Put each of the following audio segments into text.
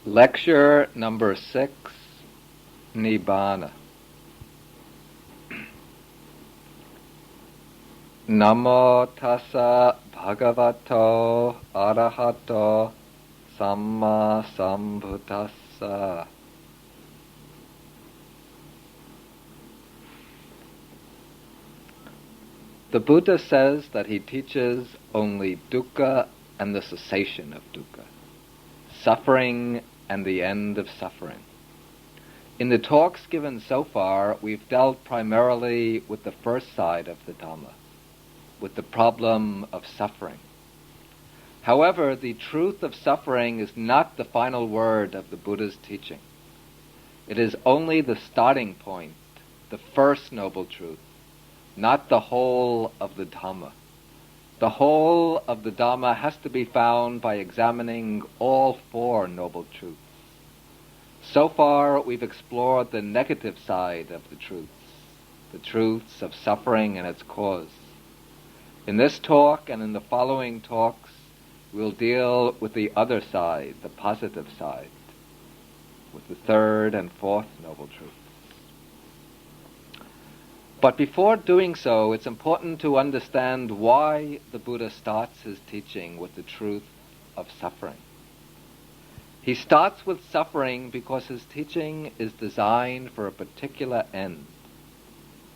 Lecture number 6, Nibbana. Namo tassa bhagavato arahato samma sambuddhassa. The Buddha says that he teaches only dukkha and the cessation of dukkha, suffering and the end of suffering. In the talks given so far, we've dealt primarily with the first side of the Dhamma, with the problem of suffering. However, the truth of suffering is not the final word of the Buddha's teaching. It is only the starting point, the first noble truth, not the whole of the Dhamma. The whole of the Dhamma has to be found by examining all four noble truths. So far, we've explored the negative side of the truths of suffering and its cause. In this talk and in the following talks, we'll deal with the other side, the positive side, with the third and fourth noble truths. But before doing so, it's important to understand why the Buddha starts his teaching with the truth of suffering. He starts with suffering because his teaching is designed for a particular end.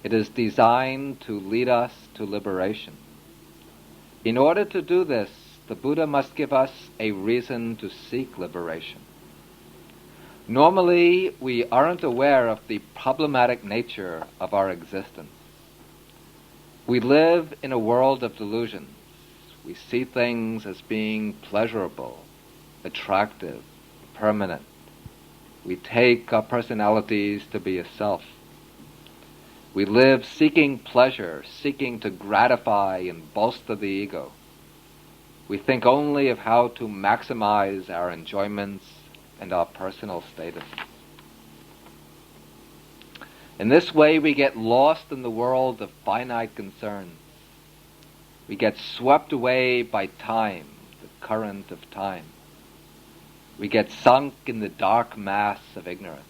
It is designed to lead us to liberation. In order to do this, the Buddha must give us a reason to seek liberation. Normally, we aren't aware of the problematic nature of our existence. We live in a world of delusions. We see things as being pleasurable, attractive, permanent. We take our personalities to be a self. We live seeking pleasure, seeking to gratify and bolster the ego. We think only of how to maximize our enjoyments and our personal status. In this way, we get lost in the world of finite concerns. We get swept away by time, the current of time. We get sunk in the dark mass of ignorance.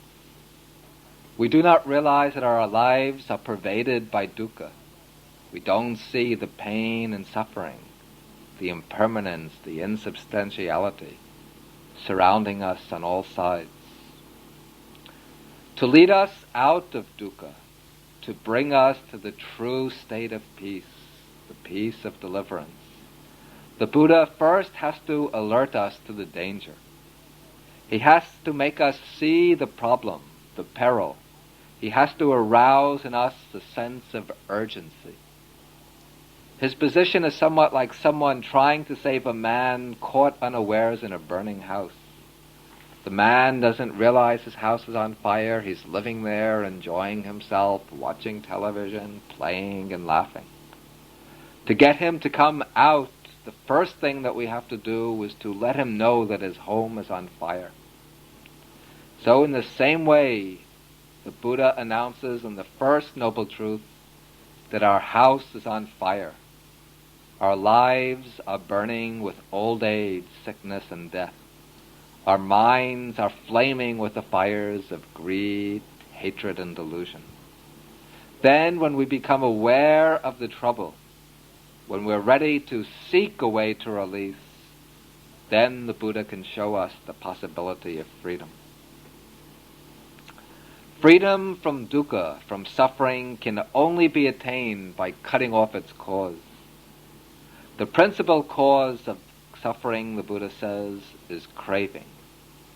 We do not realize that our lives are pervaded by dukkha. We don't see the pain and suffering, the impermanence, the insubstantiality surrounding us on all sides. To lead us out of dukkha, to bring us to the true state of peace, the peace of deliverance, the Buddha first has to alert us to the danger. He has to make us see the problem, the peril. He has to arouse in us a sense of urgency. His position is somewhat like someone trying to save a man caught unawares in a burning house. The man doesn't realize his house is on fire. He's living there, enjoying himself, watching television, playing and laughing. To get him to come out, the first thing that we have to do is to let him know that his home is on fire. So in the same way, the Buddha announces in the first noble truth that our house is on fire. Our lives are burning with old age, sickness, and death. Our minds are flaming with the fires of greed, hatred, and delusion. Then, when we become aware of the trouble, when we're ready to seek a way to release, then the Buddha can show us the possibility of freedom. Freedom from dukkha, from suffering, can only be attained by cutting off its cause. The principal cause of suffering, the Buddha says, is craving,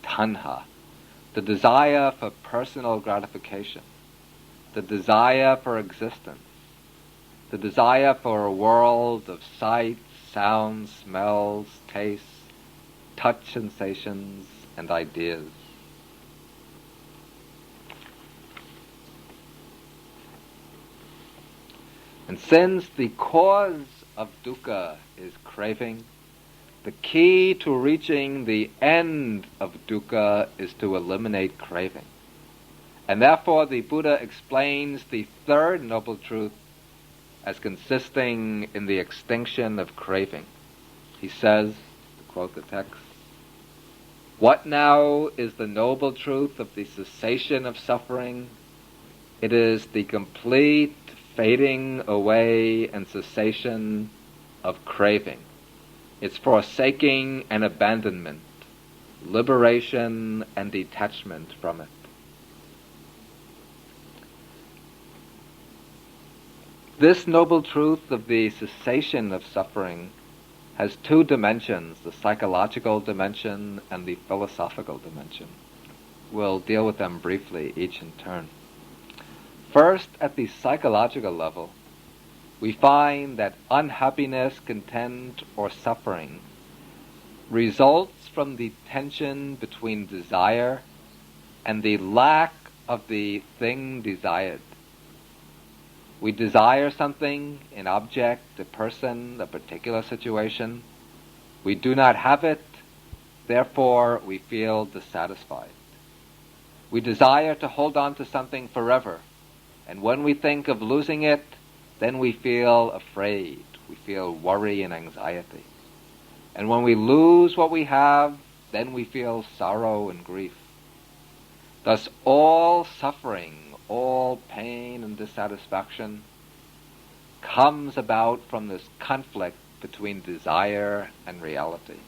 tanha, the desire for personal gratification, the desire for existence, the desire for a world of sights, sounds, smells, tastes, touch sensations, and ideas. And since the cause of dukkha is craving, the key to reaching the end of dukkha is to eliminate craving. And therefore the Buddha explains the third noble truth as consisting in the extinction of craving. He says, to quote the text, What now is the noble truth of the cessation of suffering? It is the complete fading away and cessation of craving. It's forsaking and abandonment, liberation and detachment from it. This noble truth of the cessation of suffering has two dimensions, the psychological dimension and the philosophical dimension. We'll deal with them briefly, each in turn. First, at the psychological level, we find that unhappiness, content, or suffering results from the tension between desire and the lack of the thing desired. We desire something, an object, a person, a particular situation. We do not have it, therefore we feel dissatisfied. We desire to hold on to something forever, and when we think of losing it, then we feel afraid. We feel worry and anxiety. And when we lose what we have, then we feel sorrow and grief. Thus all suffering, all pain and dissatisfaction comes about from this conflict between desire and reality.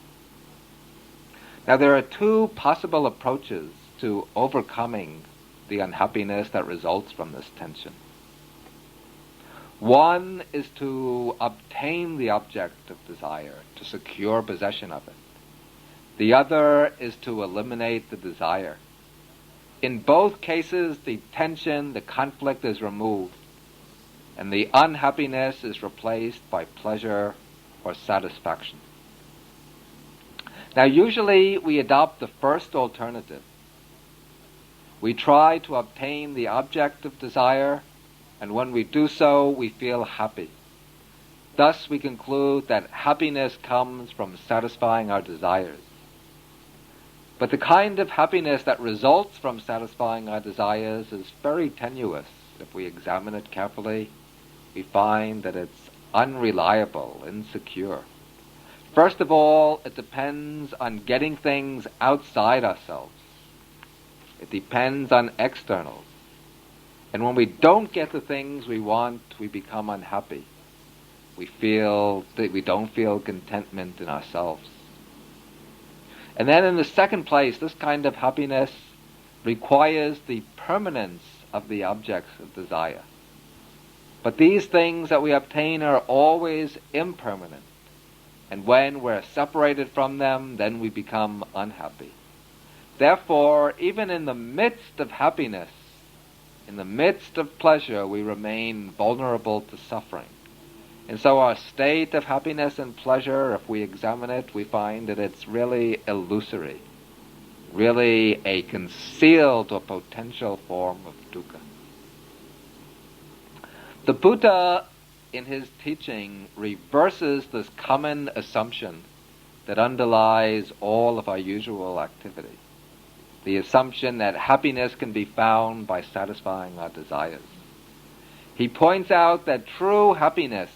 Now there are two possible approaches to overcoming the unhappiness that results from this tension. One is to obtain the object of desire, to secure possession of it. The other is to eliminate the desire. In both cases, the tension, the conflict is removed, and the unhappiness is replaced by pleasure or satisfaction. Now, usually we adopt the first alternative. We try to obtain the object of desire, and when we do so, we feel happy. Thus, we conclude that happiness comes from satisfying our desires. But the kind of happiness that results from satisfying our desires is very tenuous. If we examine it carefully, we find that it's unreliable, insecure. First of all, it depends on getting things outside ourselves. It depends on externals. And when we don't get the things we want, we become unhappy. We feel that we don't feel contentment in ourselves. And then in the second place, this kind of happiness requires the permanence of the objects of desire. But these things that we obtain are always impermanent. And when we're separated from them, then we become unhappy. Therefore, even in the midst of happiness, in the midst of pleasure, we remain vulnerable to suffering. And so our state of happiness and pleasure, if we examine it, we find that it's really illusory, really a concealed or potential form of dukkha. The Buddha, in his teaching, reverses this common assumption that underlies all of our usual activity. The assumption that happiness can be found by satisfying our desires. He points out that true happiness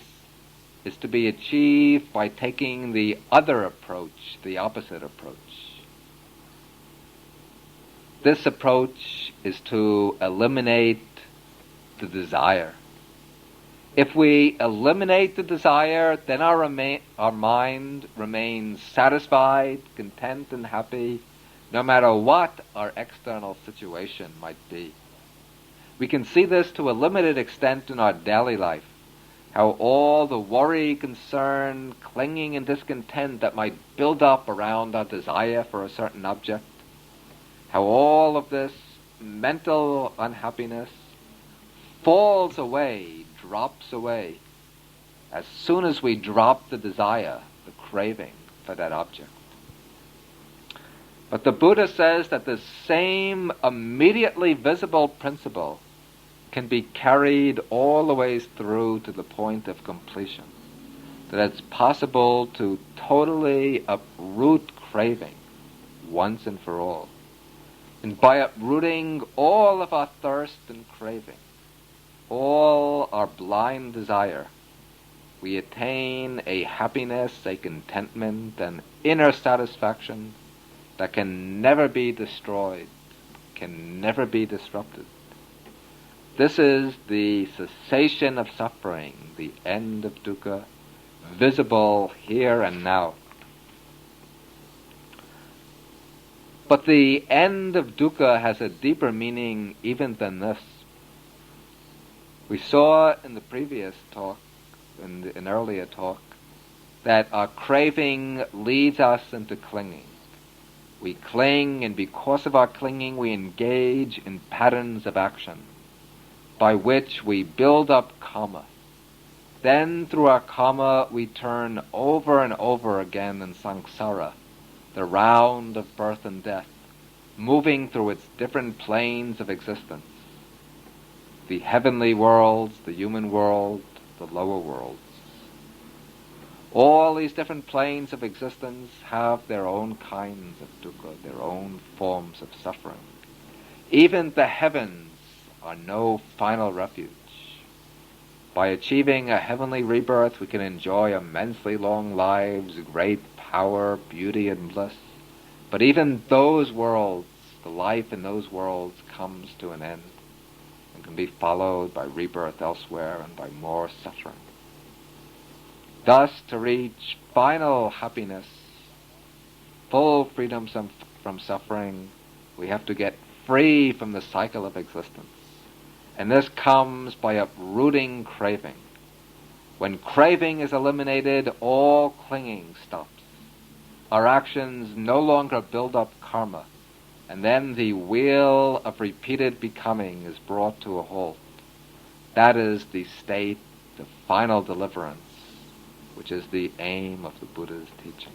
is to be achieved by taking the other approach, the opposite approach. This approach is to eliminate the desire. If we eliminate the desire, then our mind remains satisfied, content, and happy, no matter what our external situation might be. We can see this to a limited extent in our daily life, how all the worry, concern, clinging, and discontent that might build up around our desire for a certain object, how all of this mental unhappiness falls away, drops away, as soon as we drop the desire, the craving for that object. But the Buddha says that the same immediately visible principle can be carried all the way through to the point of completion. That it's possible to totally uproot craving once and for all. And by uprooting all of our thirst and craving, all our blind desire, we attain a happiness, a contentment, an inner satisfaction that can never be destroyed, can never be disrupted. This is the cessation of suffering, the end of dukkha, visible here and now. But the end of dukkha has a deeper meaning even than this. We saw in the previous talk, in an earlier talk, that our craving leads us into clinging. We cling, and because of our clinging, we engage in patterns of action by which we build up karma. Then, through our karma, we turn over and over again in samsara, the round of birth and death, moving through its different planes of existence. The heavenly worlds, the human world, the lower worlds. All these different planes of existence have their own kinds of dukkha, their own forms of suffering. Even the heavens are no final refuge. By achieving a heavenly rebirth, we can enjoy immensely long lives, great power, beauty, and bliss. But even those worlds, the life in those worlds comes to an end and can be followed by rebirth elsewhere and by more suffering. Thus, to reach final happiness, full freedom from suffering, we have to get free from the cycle of existence. And this comes by uprooting craving. When craving is eliminated, all clinging stops. Our actions no longer build up karma, and then the wheel of repeated becoming is brought to a halt. That is the state of final deliverance, which is the aim of the Buddha's teaching.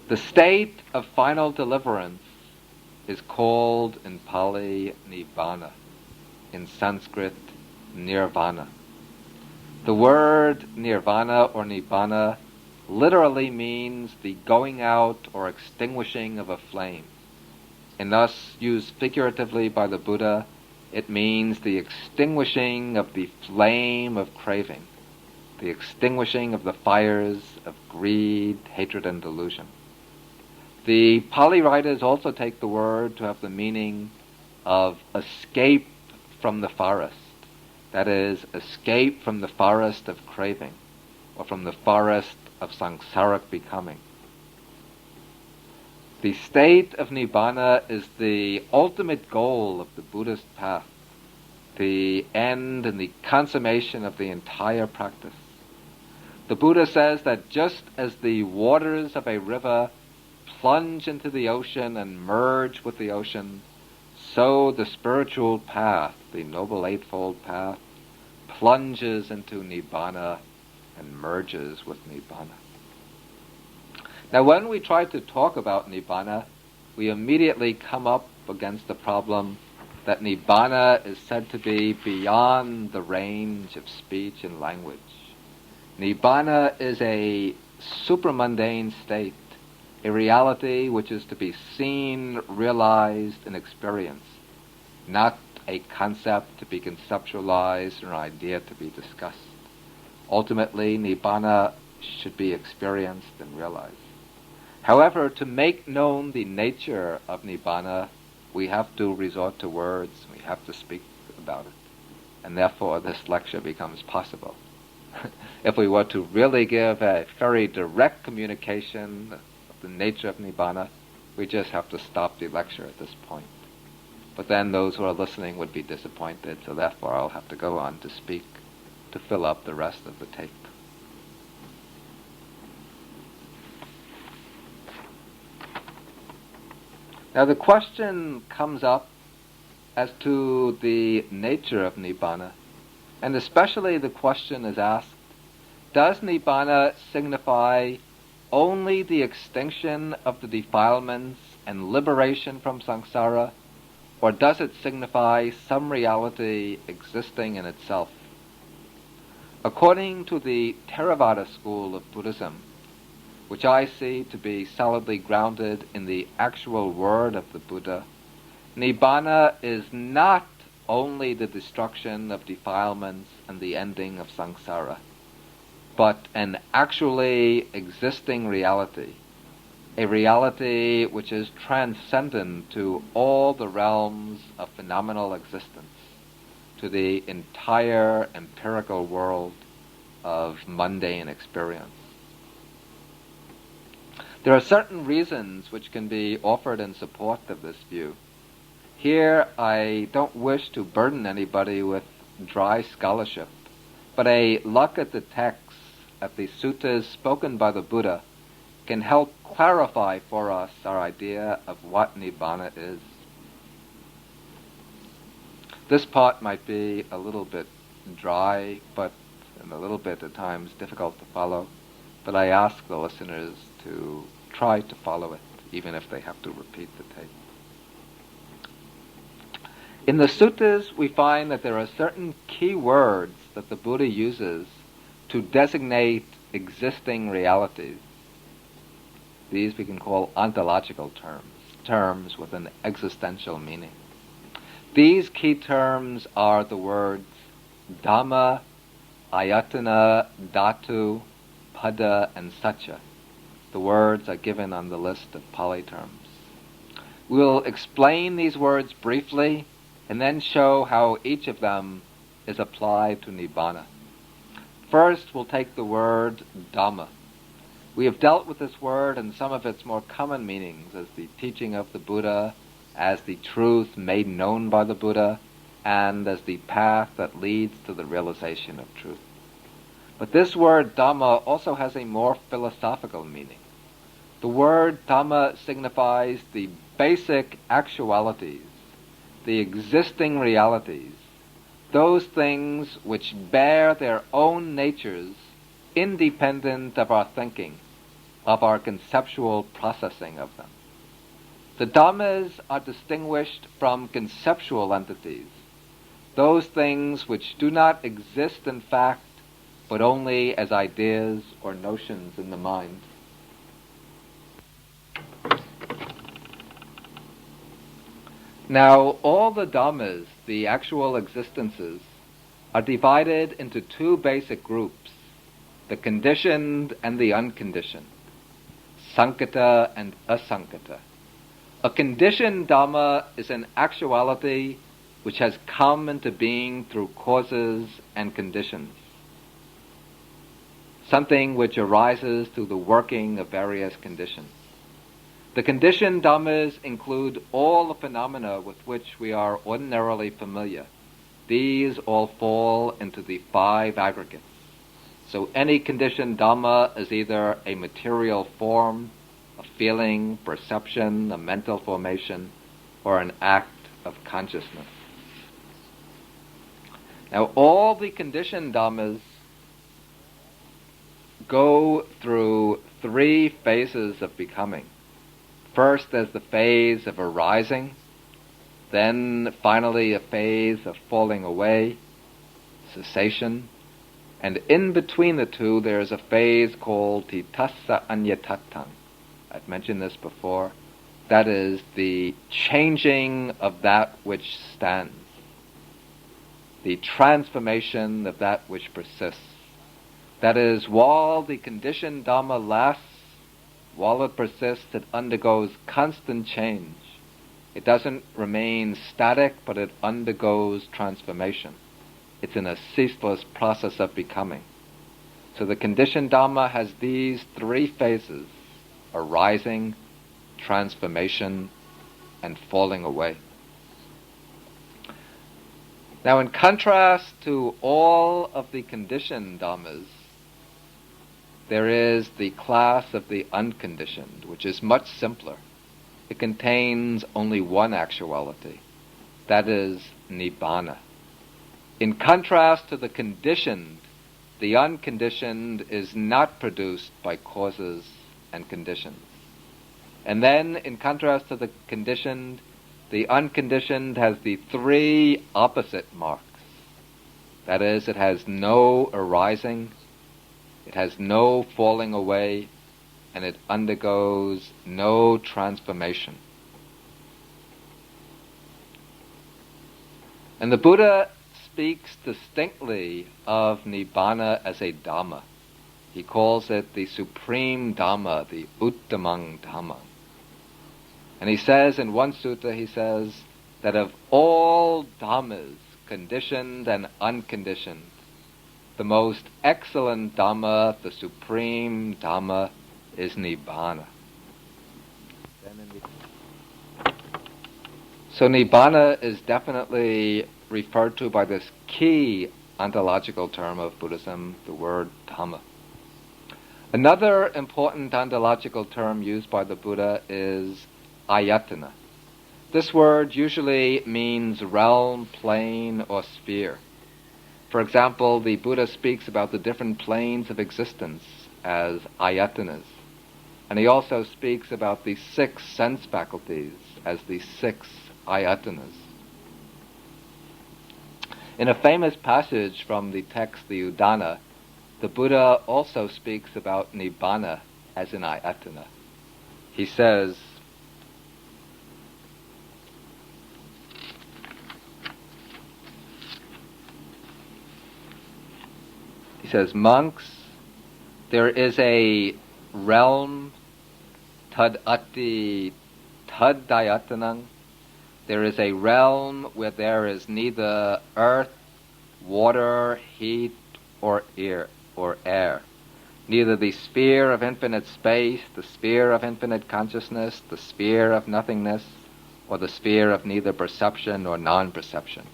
The state of final deliverance is called in Pali Nibbana, in Sanskrit Nirvana. The word Nirvana or Nibbana literally means the going out or extinguishing of a flame, and thus used figuratively by the Buddha, it means the extinguishing of the flame of craving, the extinguishing of the fires of greed, hatred, and delusion. The Pali writers also take the word to have the meaning of escape from the forest. That is, escape from the forest of craving, or from the forest of samsaric becoming. The state of Nibbana is the ultimate goal of the Buddhist path, the end and the consummation of the entire practice. The Buddha says that just as the waters of a river plunge into the ocean and merge with the ocean, so the spiritual path, the Noble Eightfold Path, plunges into Nibbana and merges with Nibbana. Now, when we try to talk about Nibbana, we immediately come up against the problem that Nibbana is said to be beyond the range of speech and language. Nibbana is a supramundane state, a reality which is to be seen, realized, and experienced, not a concept to be conceptualized or an idea to be discussed. Ultimately, Nibbana should be experienced and realized. However, to make known the nature of Nibbana, we have to resort to words, we have to speak about it, and therefore this lecture becomes possible. If we were to really give a very direct communication of the nature of Nibbana, we just have to stop the lecture at this point. But then those who are listening would be disappointed, so therefore I'll have to go on to speak to fill up the rest of the tape. Now the question comes up as to the nature of Nibbana, and especially the question is asked, does Nibbana signify only the extinction of the defilements and liberation from samsara, or does it signify some reality existing in itself? According to the Theravada school of Buddhism, which I see to be solidly grounded in the actual word of the Buddha, Nibbana is not only the destruction of defilements and the ending of samsara, but an actually existing reality, a reality which is transcendent to all the realms of phenomenal existence, to the entire empirical world of mundane experience. There are certain reasons which can be offered in support of this view. Here I don't wish to burden anybody with dry scholarship, but a look at the texts, at the suttas spoken by the Buddha, can help clarify for us our idea of what Nibbana is. This part might be a little bit dry, and a little bit at times difficult to follow, but I ask the listeners to try to follow it, even if they have to repeat the tape. In the suttas, we find that there are certain key words that the Buddha uses to designate existing realities. These we can call ontological terms with an existential meaning. These key terms are the words Dhamma, Ayatana, Dhatu, Pada, and Satya. The words are given on the list of Pali terms. We'll explain these words briefly and then show how each of them is applied to Nibbana. First, we'll take the word Dhamma. We have dealt with this word and some of its more common meanings as the teaching of the Buddha, as the truth made known by the Buddha, and as the path that leads to the realization of truth. But this word Dhamma also has a more philosophical meaning. The word Dhamma signifies the basic actualities, the existing realities, those things which bear their own natures independent of our thinking, of our conceptual processing of them. The Dhammas are distinguished from conceptual entities, those things which do not exist in fact, but only as ideas or notions in the mind. Now, all the Dhammas, the actual existences, are divided into two basic groups, the conditioned and the unconditioned, Sankata and Asankata. A conditioned Dhamma is an actuality which has come into being through causes and conditions, something which arises through the working of various conditions. The conditioned Dhammas include all the phenomena with which we are ordinarily familiar. These all fall into the five aggregates. So any conditioned Dhamma is either a material form, a feeling, perception, a mental formation, or an act of consciousness. Now all the conditioned Dhammas go through three phases of becoming. First, there's the phase of arising, then finally a phase of falling away, cessation, and in between the two there's a phase called titassa anyatatang. I've mentioned this before. That is the changing of that which stands, the transformation of that which persists. That is, while the conditioned Dhamma lasts, while it persists, it undergoes constant change. It doesn't remain static, but it undergoes transformation. It's in a ceaseless process of becoming. So the conditioned Dhamma has these three phases: arising, transformation, and falling away. Now, in contrast to all of the conditioned Dhammas, there is the class of the unconditioned, which is much simpler. It contains only one actuality. That is Nibbana. In contrast to the conditioned, the unconditioned is not produced by causes and conditions. And then, in contrast to the conditioned, the unconditioned has the three opposite marks. That is, it has no arising, it has no falling away, and it undergoes no transformation. And the Buddha speaks distinctly of Nibbana as a Dhamma. He calls it the supreme Dhamma, the Uttamang Dhamma. And he says in one sutta, he says that of all Dhammas, conditioned and unconditioned, the most excellent Dhamma, the supreme Dhamma, is Nibbana. So Nibbana is definitely referred to by this key ontological term of Buddhism, the word Dhamma. Another important ontological term used by the Buddha is ayatana. This word usually means realm, plane, or sphere. For example, the Buddha speaks about the different planes of existence as ayatanas. And he also speaks about the 6 sense faculties as the 6 ayatanas. In a famous passage from the text, the Udana, the Buddha also speaks about Nibbana as an ayatana. He says, monks, there is a realm, tad ati tad dayatanang. There is a realm where there is neither earth, water, heat, or air. Neither the sphere of infinite space, the sphere of infinite consciousness, the sphere of nothingness, or the sphere of neither perception or non-perception.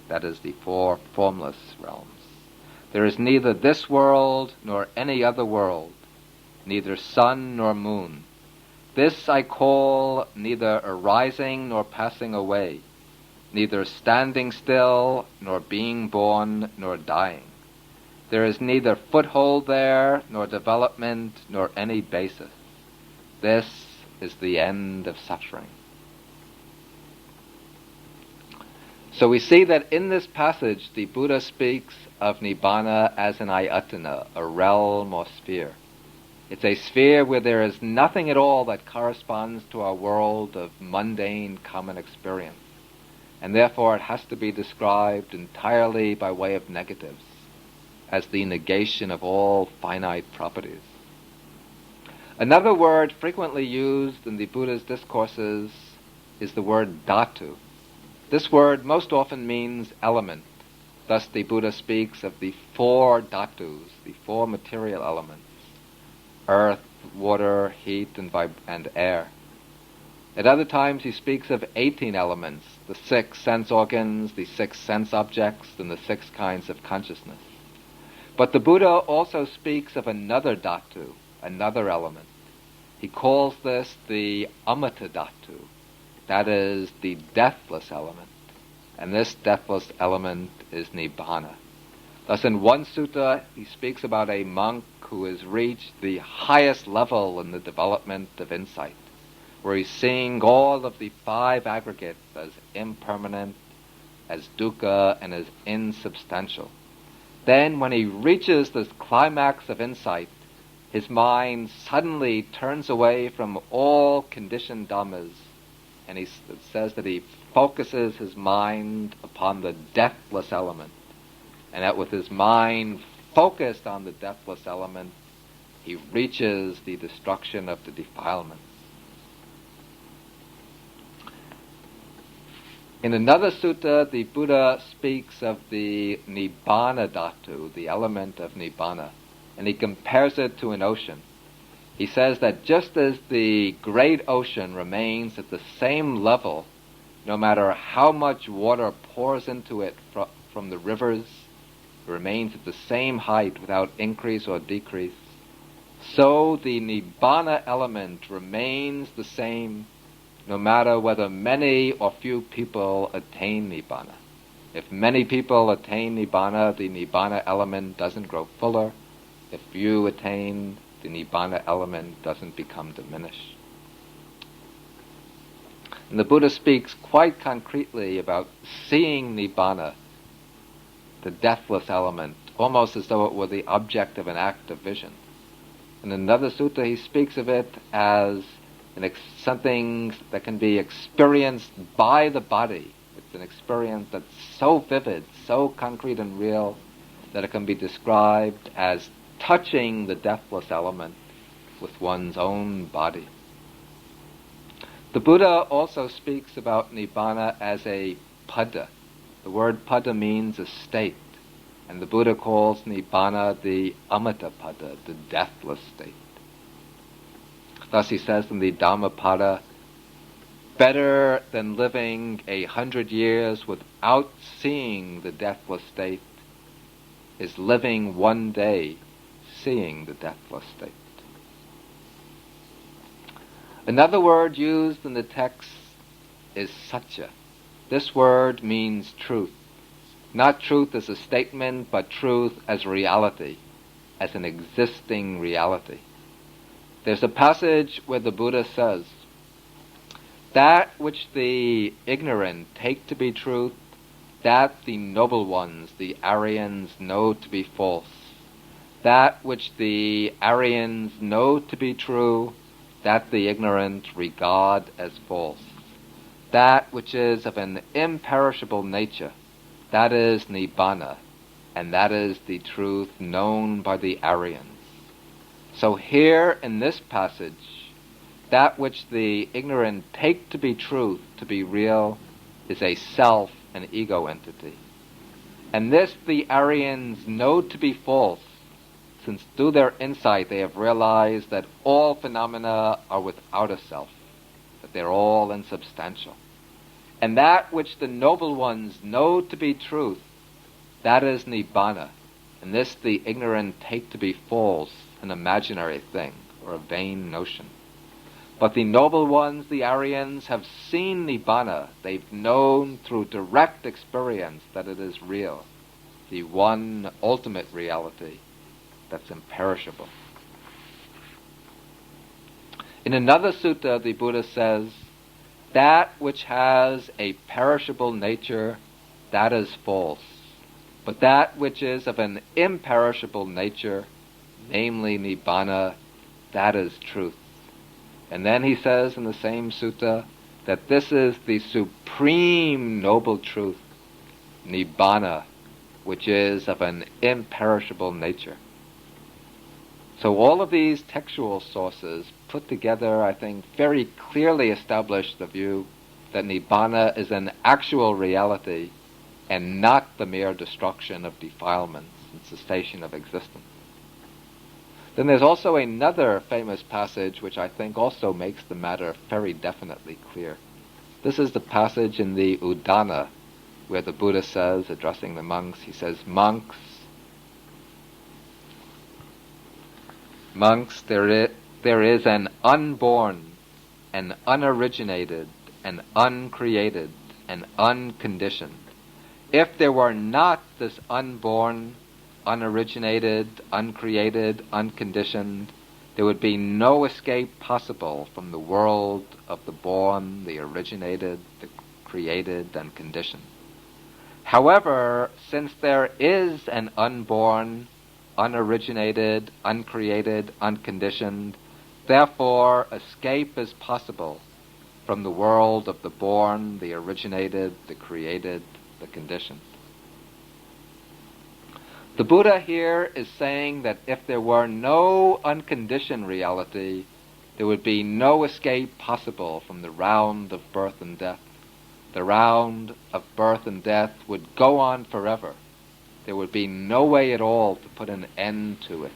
That is the 4 formless realms. There is neither this world nor any other world, neither sun nor moon. This I call neither arising nor passing away, neither standing still nor being born nor dying. There is neither foothold there, nor development, nor any basis. This is the end of suffering. So we see that in this passage, the Buddha speaks of Nibbana as an ayatana, a realm or sphere. It's a sphere where there is nothing at all that corresponds to our world of mundane common experience. And therefore it has to be described entirely by way of negatives, as the negation of all finite properties. Another word frequently used in the Buddha's discourses is the word dhatu. This word most often means element. Thus the Buddha speaks of the 4 dhatus, the 4 material elements: earth, water, heat, and air. At other times he speaks of 18 elements, the 6 sense organs, the 6 sense objects, and the 6 kinds of consciousness. But the Buddha also speaks of another dhatu, another element. He calls this the amata dhatu, that is, the deathless element. And this deathless element is Nibbana. Thus in one sutta he speaks about a monk who has reached the highest level in the development of insight, where he's seeing all of the 5 aggregates as impermanent, as dukkha, and as insubstantial. Then when he reaches this climax of insight, his mind suddenly turns away from all conditioned dhammas, and it says that he focuses his mind upon the deathless element, and that with his mind focused on the deathless element, he reaches the destruction of the defilements. In another sutta, the Buddha speaks of the Nibbana dhatu, the element of Nibbana, and he compares it to an ocean. He says that just as the great ocean remains at the same level, no matter how much water pours into it from the rivers, it remains at the same height without increase or decrease, so the Nibbana element remains the same no matter whether many or few people attain Nibbana. If many people attain Nibbana, the Nibbana element doesn't grow fuller. If few attain, the Nibbana element doesn't become diminished. And the Buddha speaks quite concretely about seeing Nibbana, the deathless element, almost as though it were the object of an act of vision. In another sutta he speaks of it as something that can be experienced by the body. It's an experience that's so vivid, so concrete and real, that it can be described as touching the deathless element with one's own body. The Buddha also speaks about Nibbana as a pada. The word pada means a state, and the Buddha calls Nibbana the amata pada, the deathless state. Thus he says in the Dhammapada, better than living 100 years without seeing the deathless state is living one day seeing the deathless state. Another word used in the text is satya. This word means truth. Not truth as a statement, but truth as reality, as an existing reality. There's a passage where the Buddha says, that which the ignorant take to be truth, that the noble ones, the Aryans, know to be false. That which the Aryans know to be true, that the ignorant regard as false. That which is of an imperishable nature, that is Nibbana, and that is the truth known by the Aryans. So here in this passage, that which the ignorant take to be truth, to be real, is a self, an ego entity. And this the Aryans know to be false, since through their insight they have realized that all phenomena are without a self, that they're all insubstantial. And that which the noble ones know to be truth, that is Nibbana, and this the ignorant take to be false, an imaginary thing, or a vain notion. But the noble ones, the Aryans, have seen Nibbana. They've known through direct experience that it is real, the one ultimate reality that's imperishable. In another sutta, the Buddha says, that which has a perishable nature, that is false. But that which is of an imperishable nature, namely Nibbana, that is truth. And then he says in the same sutta that this is the supreme noble truth, Nibbana, which is of an imperishable nature. So all of these textual sources put together, I think, very clearly establish the view that Nibbana is an actual reality and not the mere destruction of defilements and cessation of existence. Then there's also another famous passage which I think also makes the matter very definitely clear. This is the passage in the Udana where the Buddha says, addressing the monks, he says, Monks, there is an unborn, an unoriginated, an uncreated, an unconditioned. If there were not this unborn, unoriginated, uncreated, unconditioned, there would be no escape possible from the world of the born, the originated, the created, and conditioned. However, since there is an unborn, unoriginated, uncreated, unconditioned, therefore escape is possible from the world of the born, the originated, the created, the conditioned. The Buddha here is saying that if there were no unconditioned reality, there would be no escape possible from the round of birth and death. The round of birth and death would go on forever. There would be no way at all to put an end to it.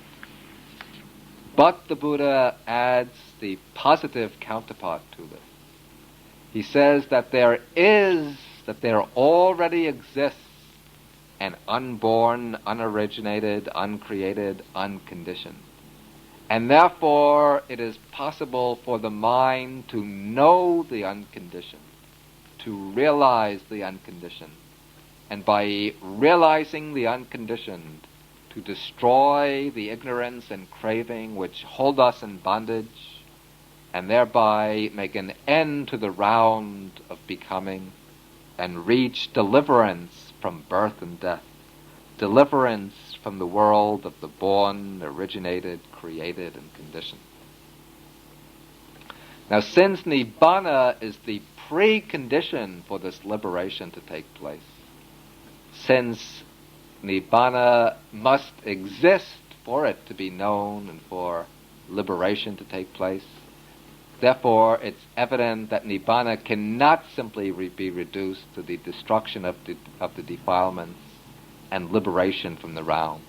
But the Buddha adds the positive counterpart to this. He says that there already exists an unborn, unoriginated, uncreated, unconditioned. And therefore it is possible for the mind to know the unconditioned, to realize the unconditioned, and by realizing the unconditioned, to destroy the ignorance and craving which hold us in bondage, and thereby make an end to the round of becoming, and reach deliverance from birth and death, deliverance from the world of the born, originated, created, and conditioned. Now, since Nibbana is the precondition for this liberation to take place, since Nibbana must exist for it to be known and for liberation to take place. Therefore, it's evident that Nibbana cannot simply be reduced to the destruction of the defilements and liberation from the round.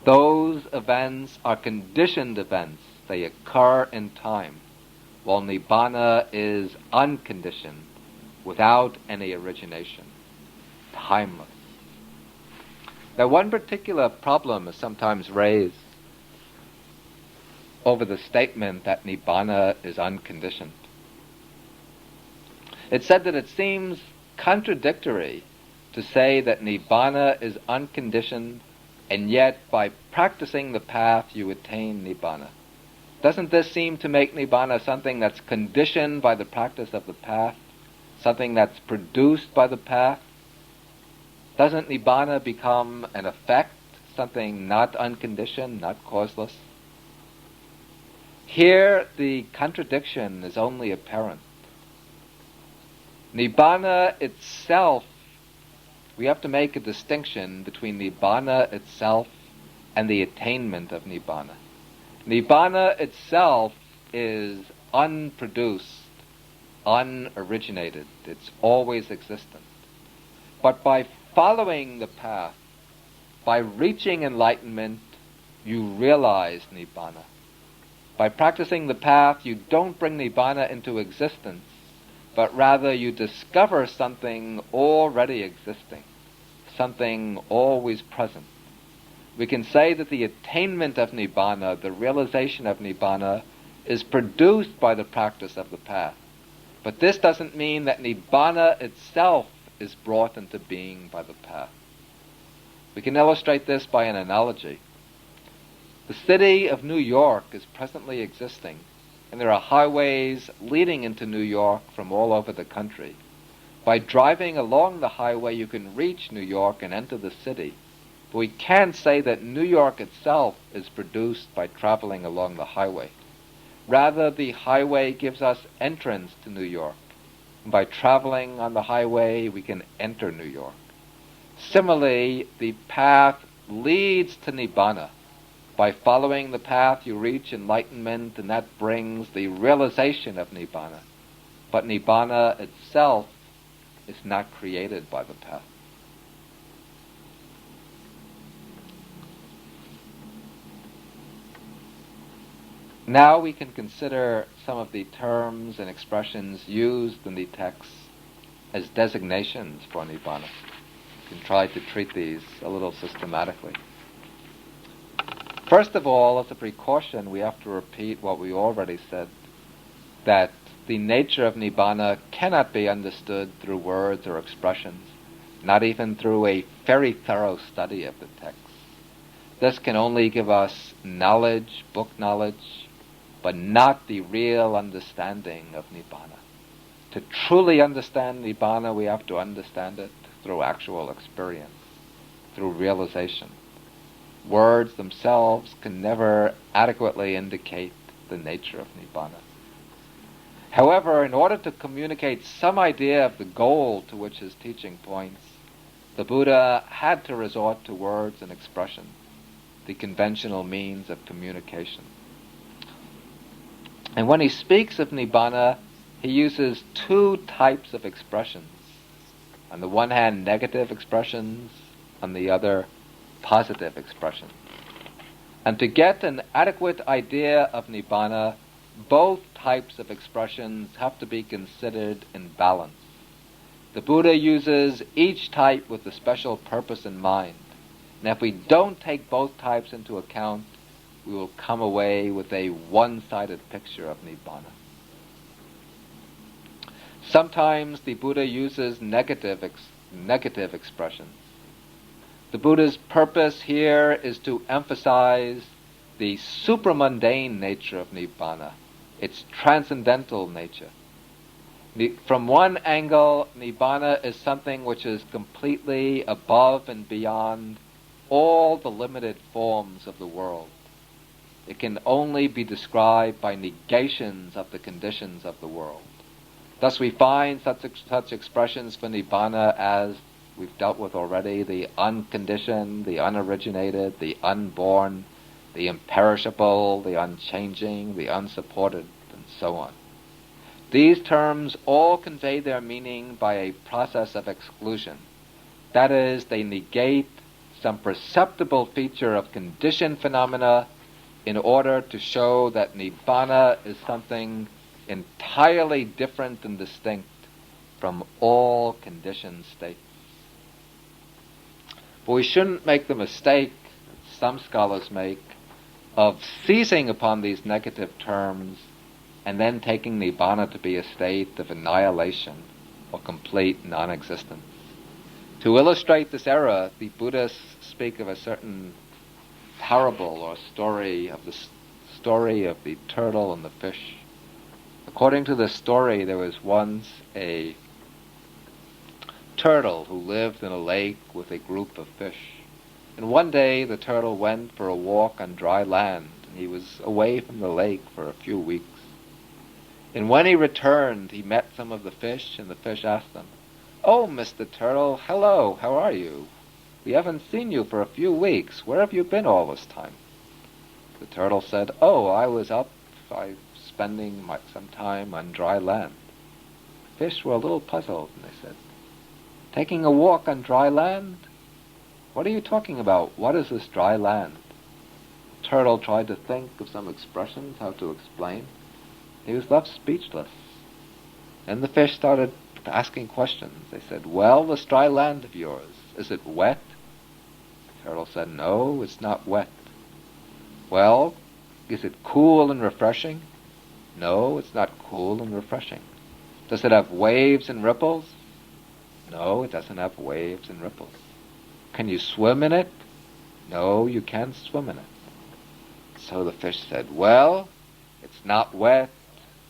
Those events are conditioned events. They occur in time, while Nibbana is unconditioned, without any origination, timeless. Now, one particular problem is sometimes raised over the statement that Nibbana is unconditioned. It's said that it seems contradictory to say that Nibbana is unconditioned, and yet by practicing the path you attain Nibbana. Doesn't this seem to make Nibbana something that's conditioned by the practice of the path, something that's produced by the path? Doesn't Nibbana become an effect, something not unconditioned, not causeless? Here, the contradiction is only apparent. Nibbana itself, we have to make a distinction between Nibbana itself and the attainment of Nibbana. Nibbana itself is unproduced, unoriginated. It's always existent. But by following the path, by reaching enlightenment, you realize Nibbana. By practicing the path, you don't bring Nibbana into existence, but rather you discover something already existing, something always present. We can say that the attainment of Nibbana, the realization of Nibbana, is produced by the practice of the path. But this doesn't mean that Nibbana itself is brought into being by the path. We can illustrate this by an analogy. The city of New York is presently existing, and there are highways leading into New York from all over the country. By driving along the highway, you can reach New York and enter the city. But we can't say that New York itself is produced by traveling along the highway. Rather, the highway gives us entrance to New York. And by traveling on the highway, we can enter New York. Similarly, the path leads to Nibbana. By following the path, you reach enlightenment, and that brings the realization of Nibbana. But Nibbana itself is not created by the path. Now we can consider some of the terms and expressions used in the text as designations for Nibbana. We can try to treat these a little systematically. First of all, as a precaution, we have to repeat what we already said, that the nature of Nibbana cannot be understood through words or expressions, not even through a very thorough study of the text. This can only give us knowledge, book knowledge, but not the real understanding of Nibbana. To truly understand Nibbana, we have to understand it through actual experience, through realization. Words themselves can never adequately indicate the nature of Nibbana. However, in order to communicate some idea of the goal to which his teaching points, the Buddha had to resort to words and expressions, the conventional means of communication. And when he speaks of Nibbana, he uses two types of expressions. On the one hand, negative expressions, on the other, positive expressions. And to get an adequate idea of Nibbana, both types of expressions have to be considered in balance. The Buddha uses each type with a special purpose in mind. And if we don't take both types into account, we will come away with a one-sided picture of Nibbana. Sometimes the Buddha uses negative expressions. The Buddha's purpose here is to emphasize the supramundane nature of Nibbana, its transcendental nature. From one angle, Nibbana is something which is completely above and beyond all the limited forms of the world. It can only be described by negations of the conditions of the world. Thus we find such expressions for Nibbana as we've dealt with already: the unconditioned, the unoriginated, the unborn, the imperishable, the unchanging, the unsupported, and so on. These terms all convey their meaning by a process of exclusion. That is, they negate some perceptible feature of conditioned phenomena in order to show that Nibbana is something entirely different and distinct from all conditioned states. But we shouldn't make the mistake, some scholars make, of seizing upon these negative terms and then taking Nibbana to be a state of annihilation or complete non-existence. To illustrate this error, the Buddhists speak of a certain parable or story of the turtle and the fish. According to the story, there was once a turtle who lived in a lake with a group of fish. And one day the turtle went for a walk on dry land, and he was away from the lake for a few weeks. And when he returned, he met some of the fish, and the fish asked him, "Oh, Mr. Turtle, hello, how are you? We haven't seen you for a few weeks. Where have you been all this time?" The turtle said, "Oh, I was spending some time on dry land." The fish were a little puzzled, and they said, "Taking a walk on dry land? What are you talking about? What is this dry land?" The turtle tried to think of some expressions, how to explain. He was left speechless. Then the fish started asking questions. They said, "Well, this dry land of yours, is it wet?" The turtle said, "No, it's not wet." "Well, is it cool and refreshing?" "No, it's not cool and refreshing." "Does it have waves and ripples?" "No, it doesn't have waves and ripples." "Can you swim in it?" "No, you can't swim in it." So the fish said, "Well, it's not wet,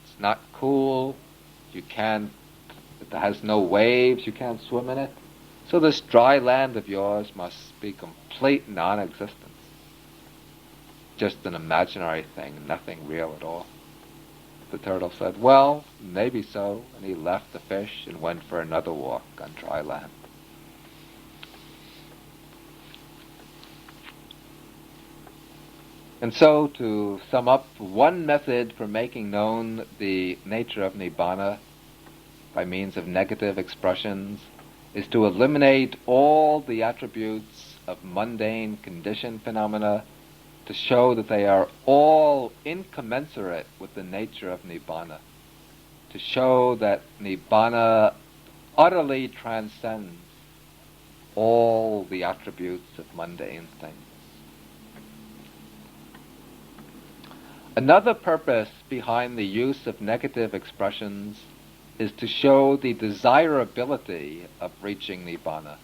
it's not cool, it has no waves, you can't swim in it. So this dry land of yours must be complete non-existence. Just an imaginary thing, nothing real at all." The turtle said, "Well, maybe so," and he left the fish and went for another walk on dry land. And so, to sum up, one method for making known the nature of Nibbana by means of negative expressions is to eliminate all the attributes of mundane conditioned phenomena to show that they are all incommensurate with the nature of Nibbana, to show that Nibbana utterly transcends all the attributes of mundane things. Another purpose behind the use of negative expressions is to show the desirability of reaching Nibbana,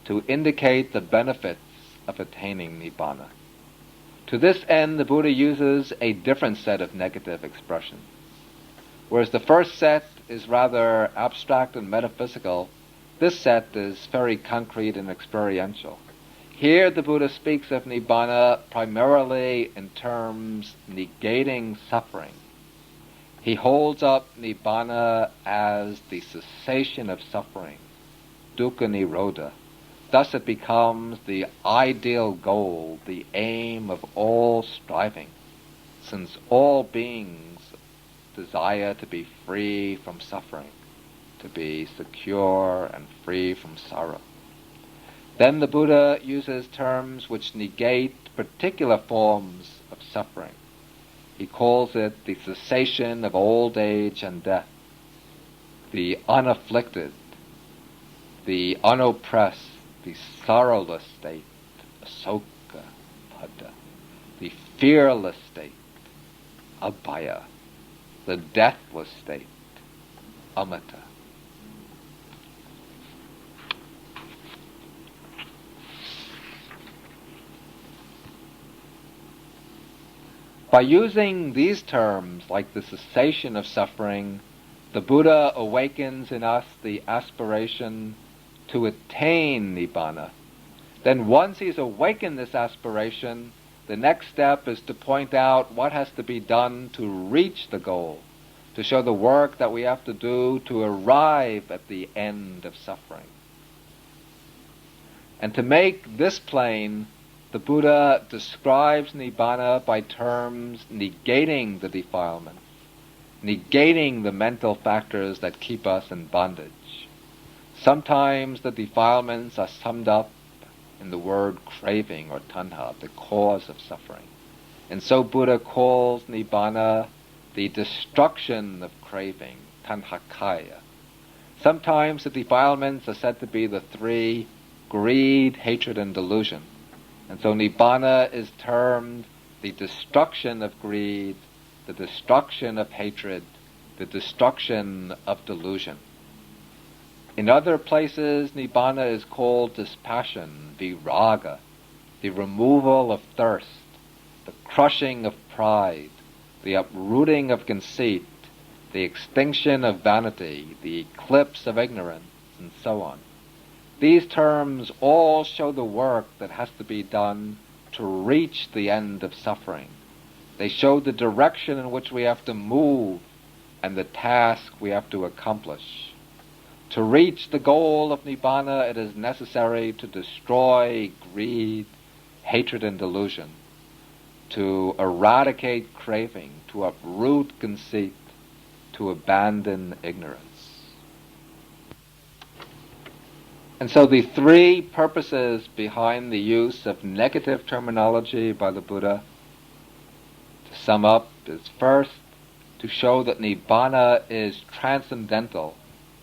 to indicate the benefits of attaining Nibbana. To this end, the Buddha uses a different set of negative expressions. Whereas the first set is rather abstract and metaphysical, this set is very concrete and experiential. Here the Buddha speaks of Nibbana primarily in terms negating suffering. He holds up Nibbana as the cessation of suffering, dukkha nirodha. Thus it becomes the ideal goal, the aim of all striving, since all beings desire to be free from suffering, to be secure and free from sorrow. Then the Buddha uses terms which negate particular forms of suffering. He calls it the cessation of old age and death, the unafflicted, the unoppressed, the sorrowless state, asoka pada, the fearless state, abhaya, the deathless state, amata. By using these terms, like the cessation of suffering, the Buddha awakens in us the aspiration to attain Nibbana. Then once he's awakened this aspiration, the next step is to point out what has to be done to reach the goal, to show the work that we have to do to arrive at the end of suffering. And to make this plain, The Buddha describes Nibbana by terms negating the defilements, negating the mental factors that keep us in bondage. Sometimes the defilements are summed up in the word craving or tanha, the cause of suffering. And so Buddha calls Nibbana the destruction of craving, tanhakaya. Sometimes the defilements are said to be the three: greed, hatred, and delusion. And so Nibbana is termed the destruction of greed, the destruction of hatred, the destruction of delusion. In other places, Nibbana is called dispassion, viraga, the removal of thirst, the crushing of pride, the uprooting of conceit, the extinction of vanity, the eclipse of ignorance, and so on. These terms all show the work that has to be done to reach the end of suffering. They show the direction in which we have to move and the task we have to accomplish. To reach the goal of Nibbana, it is necessary to destroy greed, hatred, and delusion, to eradicate craving, to uproot conceit, to abandon ignorance. And so the three purposes behind the use of negative terminology by the Buddha, to sum up, is first, to show that Nibbana is transcendental,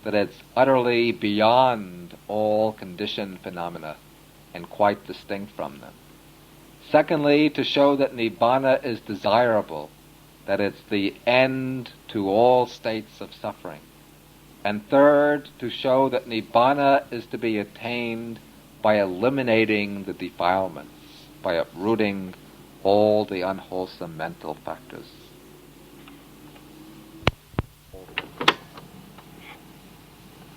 that it's utterly beyond all conditioned phenomena and quite distinct from them. Secondly, to show that Nibbana is desirable, that it's the end to all states of suffering. And third, to show that Nibbana is to be attained by eliminating the defilements, by uprooting all the unwholesome mental factors.